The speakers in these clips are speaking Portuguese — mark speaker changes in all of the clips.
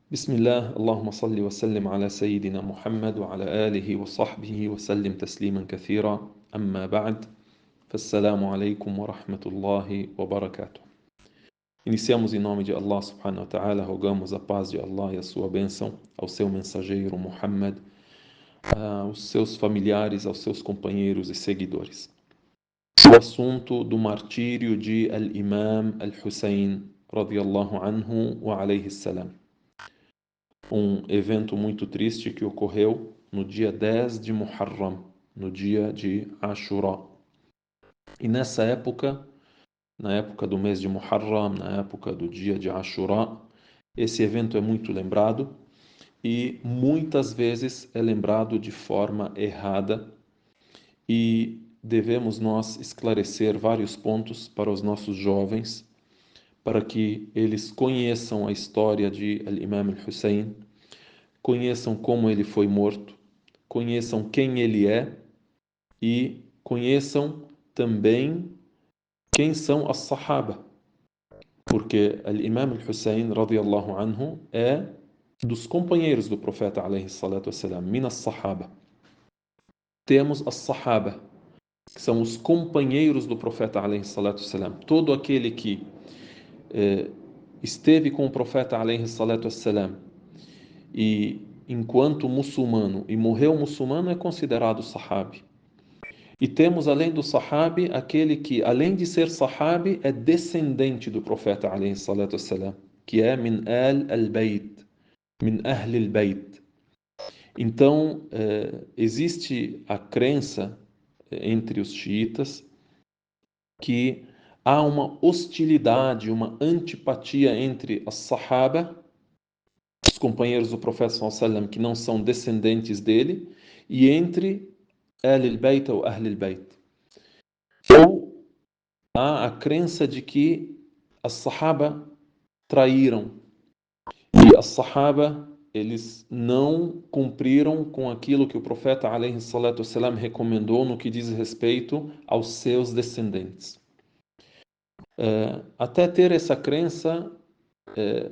Speaker 1: بسم الله اللهم صل وسلم على سيدنا محمد وعلى آله وصحبه وسلم تسليما كثيرا أما بعد فالسلام عليكم ورحمة الله وبركاته. Iniciamos em nome de Allah subhanahu wa ta'ala, rogamos a paz de Allah e a sua bênção ao seu mensageiro Muhammad, aos seus familiares, aos seus companheiros e seguidores. O assunto do martírio de Al-Imam Al-Hussein radiyallahu anhu wa alayhi salam. Um evento muito triste que ocorreu no dia 10 de Muharram, no dia de Ashura. E nessa época, na época do mês de Muharram, na época do dia de Ashura, esse evento é muito lembrado e muitas vezes é lembrado de forma errada, e devemos nós esclarecer vários pontos para os nossos jovens, para que eles conheçam a história de Al-Imam Al-Hussein, conheçam como ele foi morto, conheçam quem ele é e conheçam também quem são as Sahaba. Porque Al-Imam Al-Hussein radiyallahu anhu é dos companheiros do profeta alayhi salatu wassalam, min as-Sahaba. Temos as Sahaba, que são os companheiros do profeta alayhi salatu wassalam. Todo aquele que esteve com o profeta alayhi salatu wassalam e enquanto muçulmano e morreu muçulmano é considerado sahabi. E temos além do sahabi aquele que, além de ser sahabi, é descendente do profeta alayhi salatu wassalam, que é min al-bayt, min ahl al-bayt. Então existe a crença entre os xiitas que há uma hostilidade, uma antipatia entre as sahaba, os companheiros do profeta sallallahu alaihi wasallam que não são descendentes dele, e entre Ahl-al-Bayt ou Ahl-al-Bayt. Ou há a crença de que as Sahaba traíram, e as Sahaba eles não cumpriram com aquilo que o profeta alayhi salatu wassalam recomendou no que diz respeito aos seus descendentes. Até ter essa crença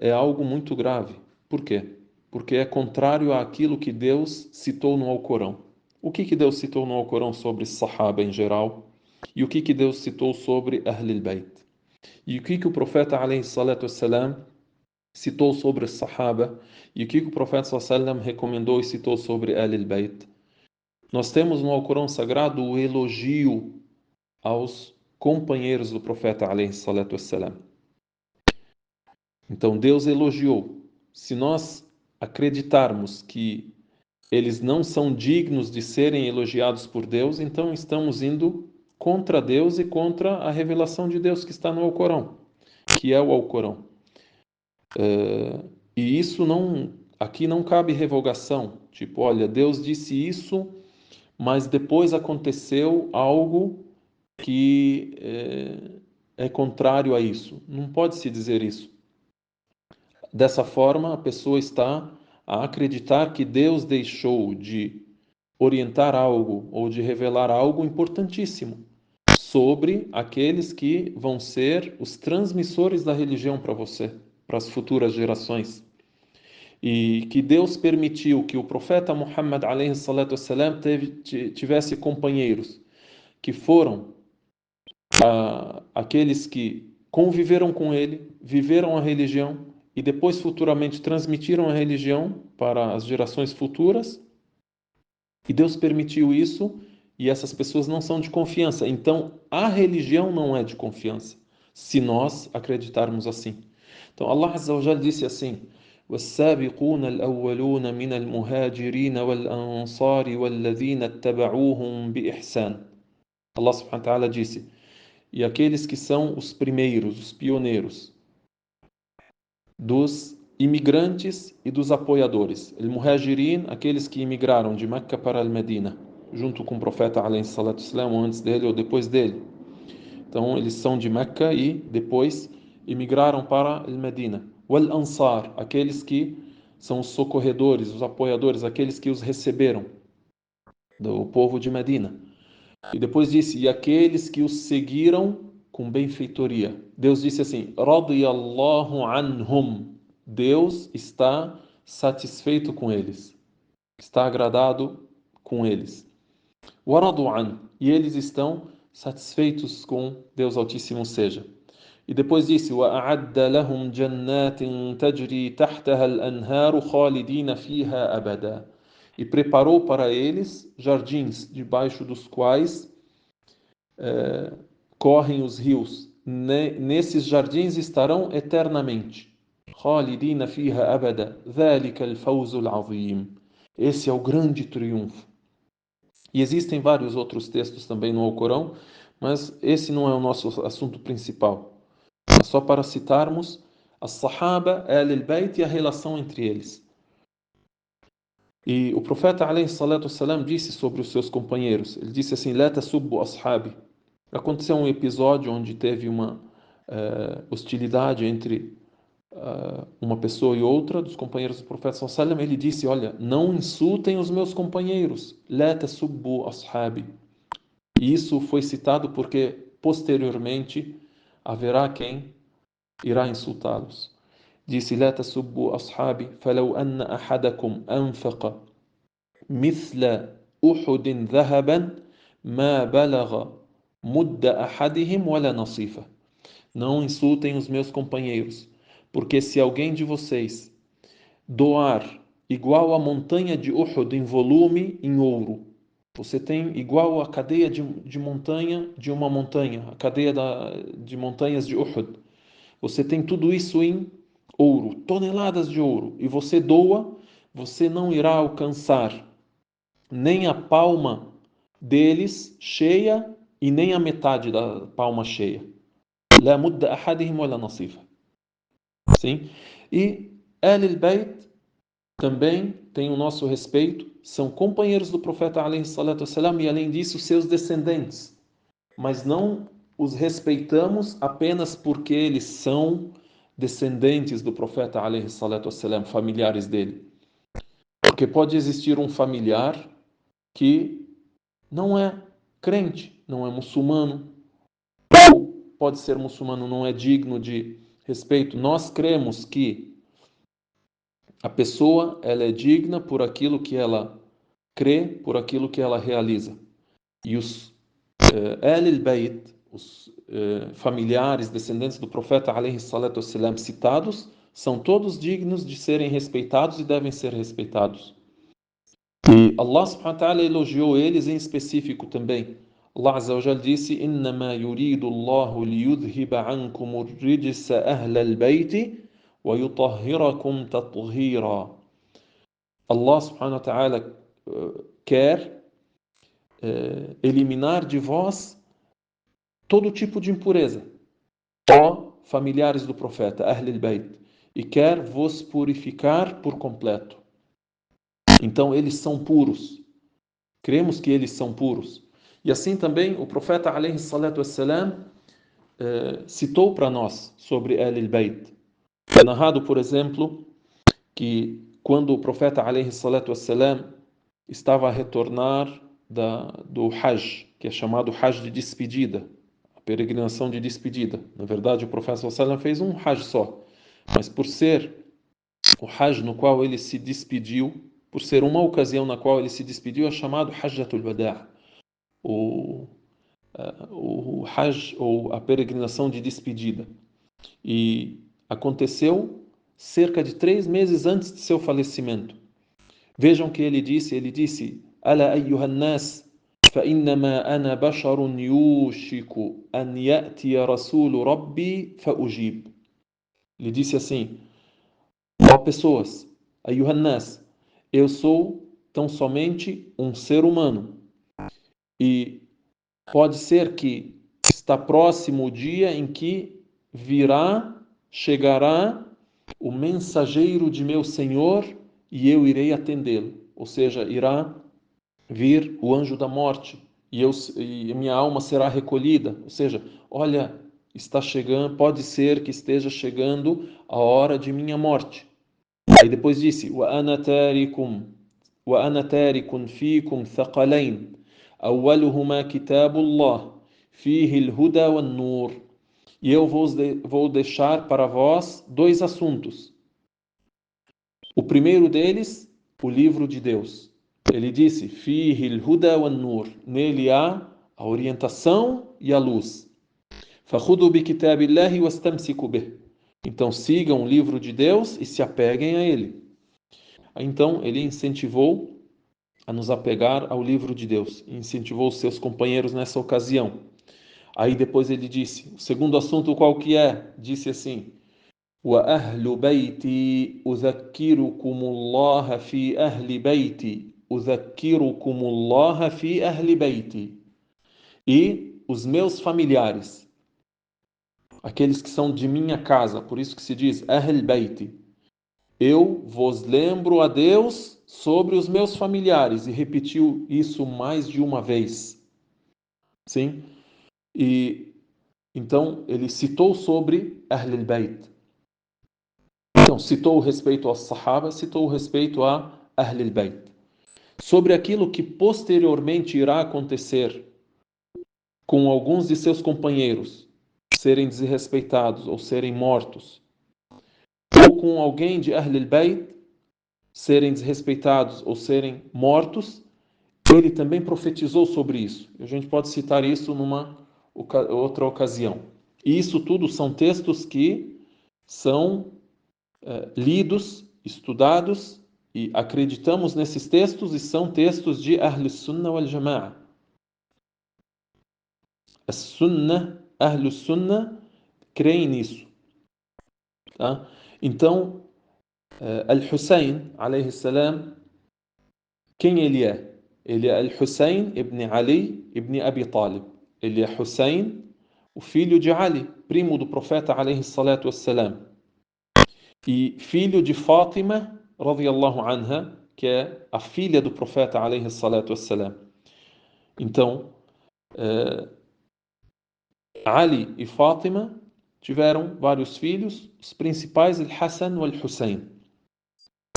Speaker 1: é algo muito grave. Por quê? Porque é contrário àquilo que Deus citou no Alcorão. O que Deus citou no Alcorão sobre Sahaba em geral? E o que Deus citou sobre Ahlul Bayt? E o que o profeta alayhi salatu wassalam citou sobre Sahaba? E o que o profeta sallallahu alaihi wasallam recomendou e citou sobre Ahlul Bayt? Nós temos no Alcorão Sagrado o elogio aos companheiros do profeta alayhi salatu wassalam. Então Deus elogiou. Se nós acreditarmos que eles não são dignos de serem elogiados por Deus, então estamos indo contra Deus e contra a revelação de Deus que está no Alcorão, que é o Alcorão. E isso aqui não cabe revogação. Tipo, olha, Deus disse isso, mas depois aconteceu algo que é contrário a isso. Não pode se dizer isso. Dessa forma, a pessoa está a acreditar que Deus deixou de orientar algo ou de revelar algo importantíssimo sobre aqueles que vão ser os transmissores da religião para você, para as futuras gerações. E que Deus permitiu que o profeta Muhammad alayhi salatu wassalam tivesse companheiros que foram aqueles que conviveram com ele, viveram a religião e depois futuramente transmitiram a religião para as gerações futuras. E Deus permitiu isso, e essas pessoas não são de confiança. Então, a religião não é de confiança, se nós acreditarmos assim. Então, Allah Azza wa Jalla disse assim: وَالسَّابِقُونَ الْأَوَّلُونَ مِنَ الْمُهَاجِرِينَ وَالْأَنصَارِ وَالَّذِينَ اتَّبَعُوهُمْ بِإِحْسَانٍ. Allah Subhanahu wa Ta'ala disse: e aqueles que são os primeiros, os pioneiros, dos imigrantes e dos apoiadores. Al-Muhajirin, aqueles que imigraram de Meca para Al-Medina, junto com o profeta alayhi salatu wassalam, antes dele ou depois dele. Então, eles são de Meca e depois imigraram para Al-Medina. Wal-Ansar, aqueles que são os socorredores, os apoiadores, aqueles que os receberam do povo de Medina. E depois disse: e aqueles que os seguiram com benfeitoria. Deus disse assim: radiyallahu anhum. Deus está satisfeito com eles, está agradado com eles. وَرَضُوا عَنْهُ, e eles estão satisfeitos com Deus Altíssimo seja. E depois disse: وَأَعَدَّ لَهُمْ جَنَّاتٍ تَجْرِي تَحْتَهَا الْأَنْهَارُ خَالِدِينَ فِيهَا أَبَدًا. E preparou para eles jardins, debaixo dos quais correm os rios. Nesses jardins estarão eternamente. خَالِدِينَ فِيهَا أَبَدًا ذَلِكَ الْفَوْزُ الْعَظِيمُ. Esse é o grande triunfo. E existem vários outros textos também no Alcorão, mas esse não é o nosso assunto principal. É só para citarmos as Sahaba, Ahl-Bayt e a relação entre eles. E o profeta alayhi salatu wassalam disse sobre os seus companheiros, ele disse assim: "La tasubbu ashabi". Aconteceu um episódio onde teve uma hostilidade entre uma pessoa e outra dos companheiros do profeta sallallahu alaihi wasallam. Ele disse: "Olha, não insultem os meus companheiros. La tasubbu ashabi". E isso foi citado porque posteriormente haverá quem irá insultá-los. Disse: "La tasubbu ashabi, falau anna ahadakum anfaqa mithla Uhudin dhahaban ma balagha mudda ahadihim wala nasifa". Não insultem os meus companheiros, porque se alguém de vocês doar igual a montanha de Uhud em volume em ouro, você tem igual a cadeia de montanha de uma montanha, a cadeia de montanhas de Uhud. Você tem tudo isso em ouro, toneladas de ouro, e você doa, você não irá alcançar nem a palma deles cheia e nem a metade da palma cheia. La mudda ahadihim wala nasifa. Sim? E Ahl Bayt também tem o nosso respeito, são companheiros do profeta alayhi salatu wassalam, e além disso seus descendentes. Mas não os respeitamos apenas porque eles são descendentes do profeta alayhi salatu wassalam, familiares dele. Porque pode existir um familiar que não é crente, não é muçulmano, ou pode ser muçulmano, não é digno de respeito. Nós cremos que a pessoa ela é digna por aquilo que ela crê, por aquilo que ela realiza. E os Ahl Bayt, os familiares, descendentes do profeta alayhi salatu wassalam citados, são todos dignos de serem respeitados e devem ser respeitados. E Allah subhanahu wa ta'ala elogiou eles em específico também. Allah azza wa jal disse: "Innama yuridu Allahu liyudhhiba ankum ar-rijsa ahla al-bayt wa yutahhirakum tathira". Allah subhanahu wa ta'ala quer eliminar de vós todo tipo de impureza, ó familiares do profeta, Ahl al-Bayt, e quer vos purificar por completo. Então eles são puros. Cremos que eles são puros. E assim também o profeta alayhi salatu wassalam citou para nós sobre Ahl al-Bayt. É narrado, por exemplo, que quando o profeta alayhi salatu wassalam estava a retornar do Hajj, que é chamado Hajj de despedida, a peregrinação de despedida. Na verdade, o profeta sallallahu alaihi wasallam fez um Hajj só, mas por ser o Hajj no qual ele se despediu, por ser uma ocasião na qual ele se despediu, é chamado Hajjatul Wada', o Hajj, ou a peregrinação de despedida. E aconteceu cerca de 3 meses antes de seu falecimento. Vejam que ele disse: "Ala ayyuhan nas, fa innama ana basharun yushiku an ya'tiya rasulu rabbi fa ujib". Ele disse assim: "Ó pessoas, ayyuhan nas, eu sou tão somente um ser humano, e pode ser que está próximo o dia em que chegará o mensageiro de meu Senhor e eu irei atendê-lo". Ou seja, irá vir o anjo da morte e minha alma será recolhida. Ou seja, olha, está chegando, pode ser que esteja chegando a hora de minha morte. Aí depois disse: وَأَنَا تَارِكٌ فِيكُمْ ثَقَلَيْنِ أَوَّلُهُمَا كِتَابُ اللَّهِ فِيهِ الْهُدَى وَالنُّورُ. E eu vou deixar para vós 2 assuntos. O primeiro deles, o livro de Deus. Ele disse, Fihi al-huda wan-nur. Nele há a orientação e a luz. فَخُذُوا بِكِتَابِ اللَّهِ وَاسْتَمْسِكُوا بِهِ. Então sigam o livro de Deus e se apeguem a ele. Então ele incentivou a nos apegar ao livro de Deus. Incentivou os seus companheiros nessa ocasião. Aí depois ele disse, o segundo assunto qual que é? Disse assim, وَأَهْلُ بَيْتِي أُذَكِّرُكُمُ اللَّهَ فِي أَهْلِ بَيْتِي أُذَكِّرُكُمُ اللَّهَ فِي أَهْلِ بَيْتِي. E os meus familiares, aqueles que são de minha casa, por isso que se diz Ahl Bayt. Eu vos lembro a Deus sobre os meus familiares, e repetiu isso mais de uma vez. Sim? E então ele citou sobre Ahl Bayt. Então citou o respeito aos Sahaba, citou o respeito a Ahl Bayt. Sobre aquilo que posteriormente irá acontecer com alguns de seus companheiros serem desrespeitados ou serem mortos, ou com alguém de Ahl Bayt serem desrespeitados ou serem mortos, ele também profetizou sobre isso. A gente pode citar isso numa outra ocasião. E isso tudo são textos que são lidos, estudados, e acreditamos nesses textos, e são textos de Ahl Sunnah wal Jama'a. As-Sunnah, Ahl Sunnah, creem nisso. Tá? Então, Al-Hussein, alayhi salam, quem ele é? Ele é Al-Hussein ibn Ali ibn Abi Talib. Ele é Hussein, o filho de Ali, primo do profeta alayhi salatu wassalam. E filho de Fátima, radiyallahu anha, que é a filha do profeta alayhi salatu wassalam. Então, Ali e Fátima tiveram vários filhos, os principais Al-Hassan e Al-Hussein.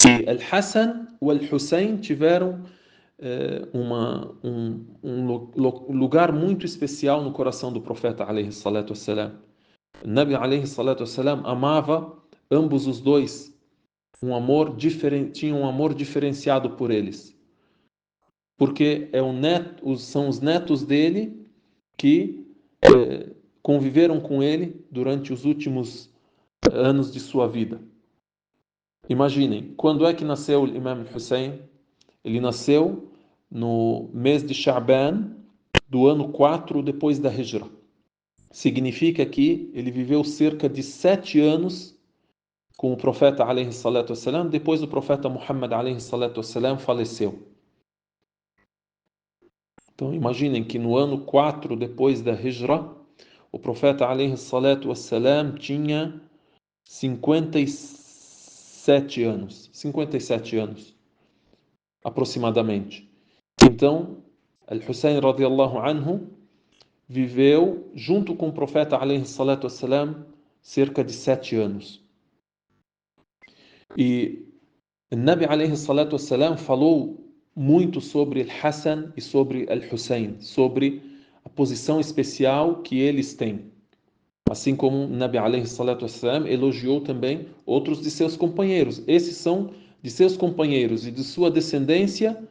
Speaker 1: E Al-Hassan e Al-Hussein tiveram um lugar muito especial no coração do profeta alayhi salatu wassalam. O Nabi alayhi salatu wassalam amava ambos os dois, tinha um amor diferenciado por eles, porque são os netos dele que conviveram com ele durante os últimos anos de sua vida. Imaginem, quando é que nasceu o Imam Hussein? Ele nasceu no mês de Sha'ban do ano 4 depois da Hijra. Significa que ele viveu cerca de 7 anos com o profeta alayhi salatu wassalam, depois do profeta Muhammad alayhi salatu wassalam faleceu. Então imaginem que no ano 4 depois da Hijra, o profeta alayhi salatu wassalam tinha 57 anos, aproximadamente. Então, Al-Hussein radiyallahu anhu viveu junto com o profeta alayhi salatu wassalam cerca de 7 anos. E o Nabi alayhi salatu wassalam falou muito sobre Al-Hassan e sobre Al-Hussein, sobre a posição especial que eles têm. Assim como o Nabi alayhi salatu wassalam elogiou também outros de seus companheiros. Esses são de seus companheiros e de sua descendência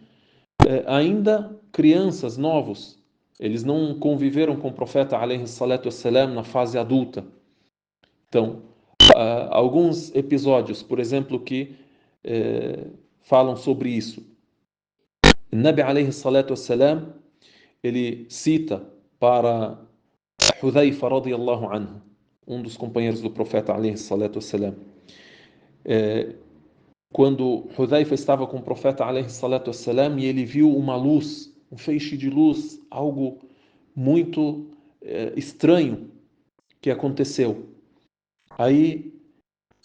Speaker 1: ainda crianças, novos. Eles não conviveram com o profeta alayhi salatu wassalam na fase adulta. Então, alguns episódios, por exemplo, que falam sobre isso. O Nabi alayhi salatu wassalam, ele cita para Hudhaifa radiyallahu anhu, um dos companheiros do profeta alayhi salatu wassalam. Quando Hudhaifa estava com o profeta alayhi salatu wassalam e ele viu uma luz, um feixe de luz, algo muito estranho que aconteceu. Aí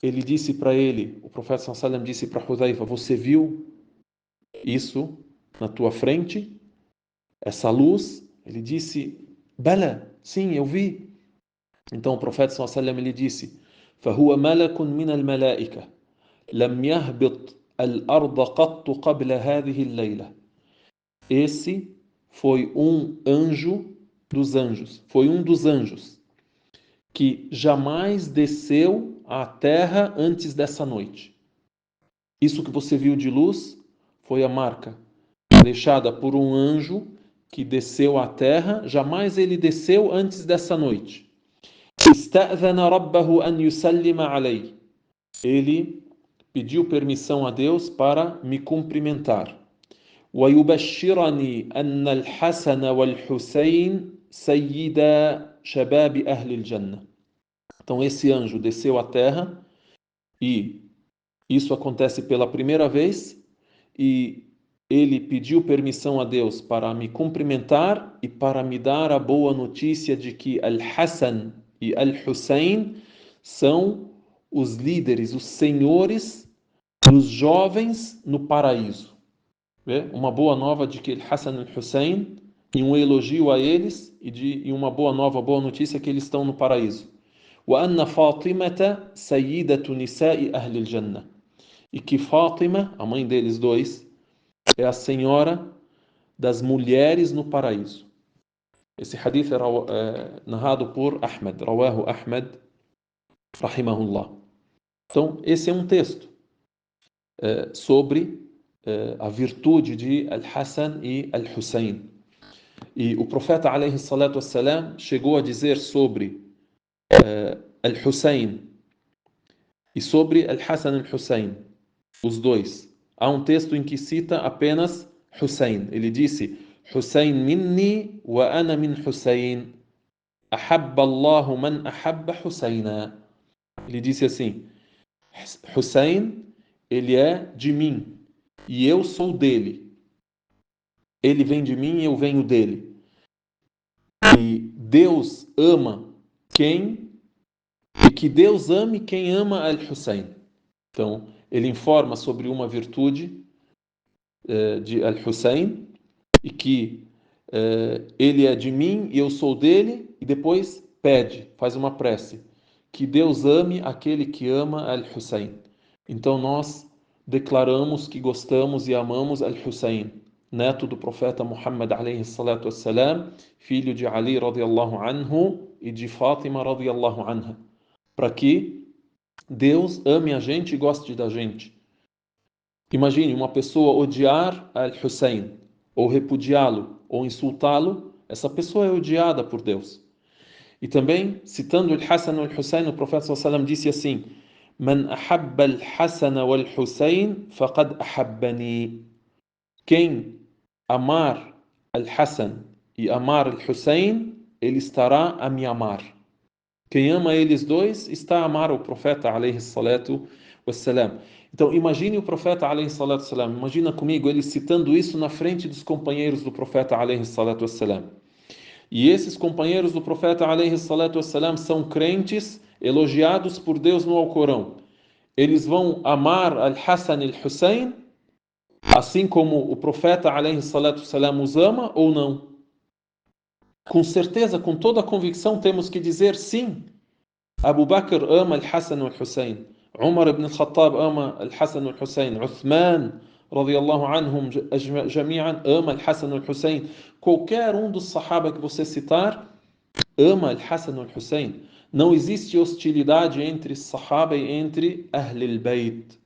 Speaker 1: ele disse para ele, o profeta sallallahu alaihi wasallam disse para Hudhaifa: você viu isso na tua frente? Essa luz? Ele disse: Bala, sim, eu vi. Então o profeta sallallahu alaihi wasallam ele disse: فهو ملك من الملائكة لم يهبط الأرض قط قبل هذه الليلة. Esse foi um anjo dos anjos, foi um dos anjos que jamais desceu à terra antes dessa noite. Isso que você viu de luz foi a marca deixada por um anjo que desceu à terra. Jamais ele desceu antes dessa noite. Ista'dhana rabbahu an yusallima alayhi. Ele pediu permissão a Deus para me cumprimentar. ويبشرني أن الحسن والحسين سيدا شباب أهل الجنة. Então esse anjo desceu à terra e isso acontece pela primeira vez e ele pediu permissão a Deus para me cumprimentar e para me dar a boa notícia de que Al-Hassan e Al-Hussein são os líderes, os senhores dos jovens no paraíso. Uma boa nova de que Al-Hassan e Al-Hussein, e um elogio a eles e uma boa nova, boa notícia que eles estão no paraíso. وأن فاطمة سيدة نساء أهل الجنة. E que Fátima, a mãe deles dois, é a senhora das mulheres no paraíso. Esse hadith é narrado por Ahmed, rawahu Ahmed, rahimahullah. Então, esse é um texto sobre a virtude de Al-Hassan e Al-Hussein. E o profeta, alayhi salatu wassalam, chegou a dizer sobre Al-Hussein e sobre Al-Hassan e Al-Hussein, os dois. Há um texto em que cita apenas Hussein. Ele disse: Hussein minni wa ana min Hussein. Ahabba Allahu man ahabba Husseina. Ele disse assim: Hussein, ele é de mim e eu sou dele. Ele vem de mim e eu venho dele. E Deus ama e que Deus ame quem ama Al-Hussein. Então, ele informa sobre uma virtude de Al-Hussein e que ele é de mim e eu sou dele, e depois faz uma prece, que Deus ame aquele que ama Al-Hussein. Então nós declaramos que gostamos e amamos Al-Hussein, neto do profeta Muhammad alayhi salatu wassalam, filho de Ali radiyallahu anhu e de Fátima radiyallahu anha, para que Deus ame a gente e goste da gente. Imagine uma pessoa odiar Al-Hussein, ou repudiá-lo, ou insultá-lo, essa pessoa é odiada por Deus. E também, citando Al-Hassan e Al-Hussein, o profeta sallallahu alaihi wasallam disse assim: Man ahabba Al-Hassan wal-Hussein faqad ahabbani. Quem amar Al-Hassan e amar Al-Hussein, ele estará a me amar. Quem ama eles dois está a amar o profeta alayhi salatu wassalam. Então imagine o profeta alayhi salatu wassalam, imagina comigo ele citando isso na frente dos companheiros do profeta alayhi salatu wassalam. E esses companheiros do profeta alayhi salatu wassalam são crentes elogiados por Deus no Alcorão. Eles vão amar Al-Hassan e Al-Hussein assim como o profeta alayhi salatu wassalam os ama ou não? Com certeza, com toda a convicção, temos que dizer sim. Abu Bakr ama Al-Hassan e Al-Hussein. Umar ibn al-Khattab ama Al-Hassan e Al-Hussein. Uthman, radiyallahu anhum jami'an, ama Al-Hassan e Al-Hussein. Qualquer um dos sahaba que você citar, ama Al-Hassan e Al-Hussein. Não existe hostilidade entre sahaba e entre Ahlul Bayt.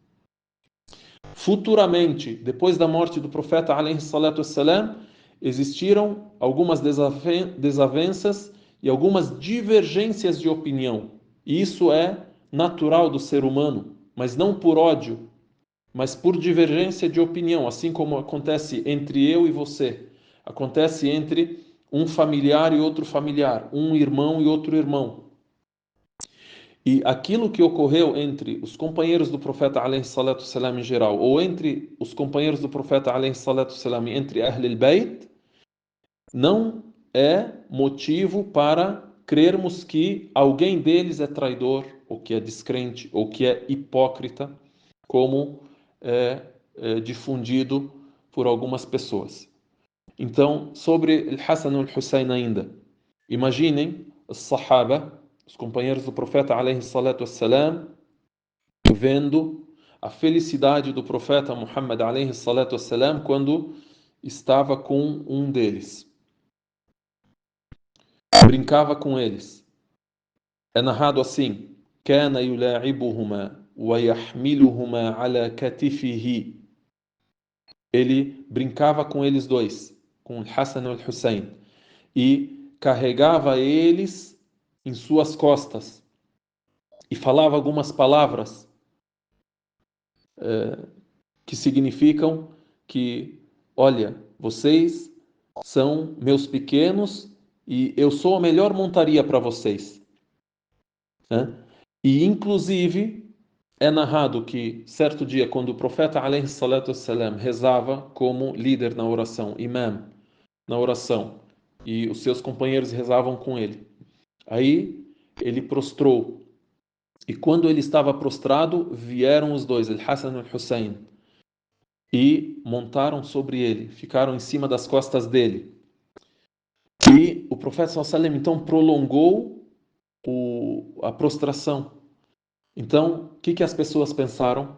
Speaker 1: Futuramente, depois da morte do profeta alayhi salatu wassalam, existiram algumas desavenças e algumas divergências de opinião. E isso é natural do ser humano, mas não por ódio, mas por divergência de opinião, assim como acontece entre eu e você. Acontece entre um familiar e outro familiar, um irmão e outro irmão. E aquilo que ocorreu entre os companheiros do profeta alayhi salatu wassalam em geral, ou entre os companheiros do profeta alayhi salatu wassalam entre Ahlul Bayt, não é motivo para crermos que alguém deles é traidor, ou que é descrente, ou que é hipócrita, como é difundido por algumas pessoas. Então, sobre Al-Hassan e Al-Hussein ainda, imaginem os sahaba, os companheiros do profeta alayhi salatu wassalam, vendo a felicidade do profeta Muhammad alayhi salatu wassalam quando estava com um deles. Brincava com eles. É narrado assim: كان يلاعبهما وَيَحْمِلُهُمَا عَلَى كَتِفِهِ. Ele brincava com eles dois, com o Hassan e o Hussein, e carregava eles em suas costas e falava algumas palavras que significam que, olha, vocês são meus pequenos e eu sou a melhor montaria para vocês, né? E inclusive é narrado que certo dia, quando o profeta alaihi salatu wassalam rezava como líder na oração, imam na oração, e os seus companheiros rezavam com ele, aí ele prostrou, e quando ele estava prostrado, vieram os dois, Al-Hassan e Al-Hussein, e montaram sobre ele, ficaram em cima das costas dele. E o profeta sallallahu alaihi wasallam então prolongou a prostração. Então, o que as pessoas pensaram?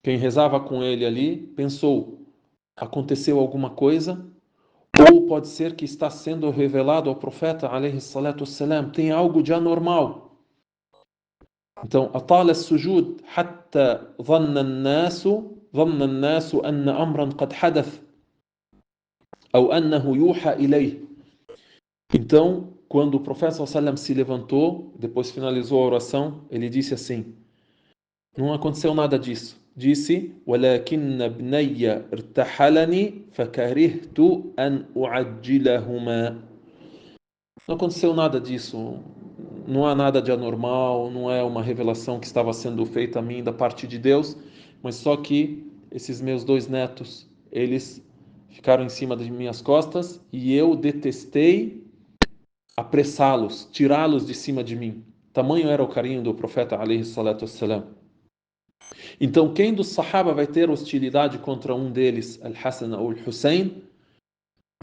Speaker 1: Quem rezava com ele ali pensou: aconteceu alguma coisa? Ou pode ser que está sendo revelado ao profeta alaihi salatu wassalam, tem algo de anormal. Então, atala as-sujud hatta dhanna an-nasu anna amran qad hadath ou annahu yuha ilayh. Então, quando o profeta sallallahu alaihi wasallam se levantou, depois finalizou a oração, ele disse assim: não aconteceu nada disso. Disse: "Walakinna ibnayya irtahalani fakarihtu an u'ajjilahuma." Não aconteceu nada disso. Não há nada de anormal, não é uma revelação que estava sendo feita a mim da parte de Deus, mas só que esses meus dois netos, eles ficaram em cima de minhas costas e eu detestei apressá-los, tirá-los de cima de mim. Tamanho era o carinho do profeta alaihi salatu wassalam. Então, quem dos Sahaba vai ter hostilidade contra um deles, Al-Hassan ou Al-Hussein,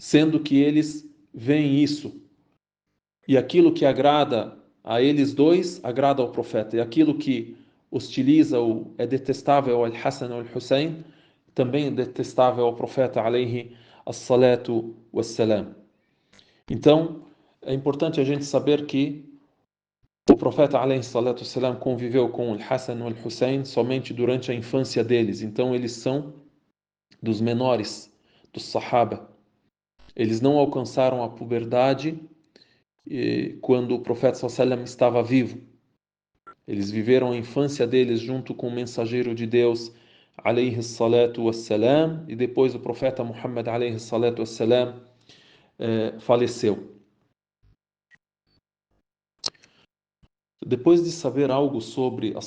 Speaker 1: sendo que eles veem isso? E aquilo que agrada a eles dois, agrada ao profeta. E aquilo que hostiliza ou é detestável ao Al-Hassan ou Al-Hussein, também é detestável ao profeta, alaihi as-salatu wassalam. Então, é importante a gente saber que o profeta alaihi salatu wassalam conviveu com Al-Hassan e Al-Hussein somente durante a infância deles. Então eles são dos menores dos Sahaba. Eles não alcançaram a puberdade quando o profeta sallallahu alaihi wasallam estava vivo. Eles viveram a infância deles junto com o mensageiro de Deus alaihi salatu wassalam, e depois o profeta Muhammad alaihi salatu wassalam faleceu. Depois de saber algo sobre as